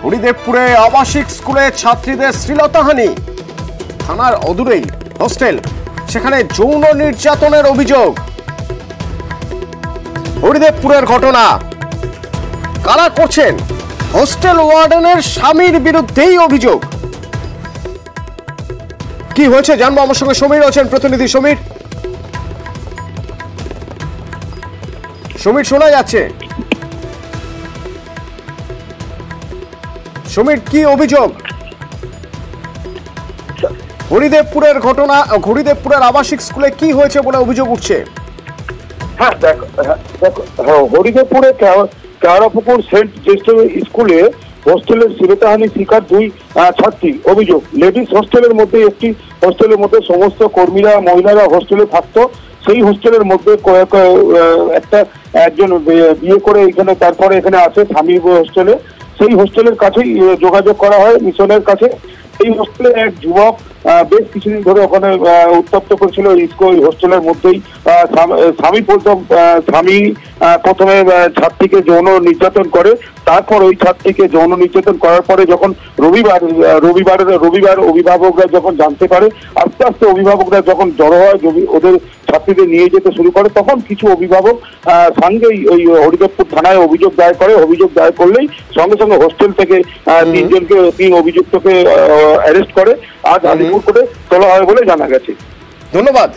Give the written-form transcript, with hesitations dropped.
হরিদেবপুরে আবাসিক স্কুলে ছাত্রীদের শ্লীলতাহানি, থানার অদূরেই হোস্টেল, সেখানে যৌন নির্যাতনের অভিযোগ। হরিদেবপুরের ঘটনা, কারা করছেন? হোস্টেল ওয়ার্ডেনের স্বামীর বিরুদ্ধেই অভিযোগ। কি হয়েছে জানবো, আমার সঙ্গে সমীর আছেন, প্রতিনিধি সমীর। সমীর, শোনা যাচ্ছে? সমীর, কি অভিযোগ? হরিদেবপুরের ঘটনা, হরিদেবপুরের আবাসিক স্কুলে কি হয়েছে বলে অভিযোগ উঠছে? হ্যাঁ, দেখো হরিদেবপুরে কেওড়াপুকুর সেন্ট জেস্টেভ স্কুলে হোস্টেলের শ্লীলতাহানি শিকার দুই ছাত্রী। অভিযোগ, লেডিস হোস্টেলের মধ্যে একটি হোস্টেলের মধ্যে সমস্ত কর্মীরা, মহিলারা হোস্টেলে থাকতো। সেই হোস্টেলের মধ্যে একজন বিয়ে করে এখানে, তারপরে এখানে আসে স্বামী হোস্টেলে। সেই হোস্টেলের কাছেই যোগাযোগ করা হয় মিশনের কাছে। এই হোস্টেলে এক যুবক বেশ কিছুদিন ধরে ওখানে উত্তপ্ত করছিল ওই হোস্টেলের মধ্যেই। স্বামী প্রথমে ছাত্রীকে যৌন নির্যাতন করে, তারপর ওই ছাত্রীকে যৌন নির্যাতন করার পরে যখন রবিবার অভিভাবকরা যখন জানতে পারে, আস্তে আস্তে অভিভাবকরা যখন জড়ো হয়, ওদের ছাত্রীদের নিয়ে যেতে শুরু করে, তখন কিছু অভিভাবক সঙ্গেই ওই হরিদেবপুর থানায় অভিযোগ দায়ের করে। অভিযোগ দায়ের করলেই সঙ্গে সঙ্গে হোস্টেল থেকে তিন অভিযুক্তকে অ্যারেস্ট করে আজ আলিপুর কোর্টে তোলা হয় বলে জানা গেছে। ধন্যবাদ।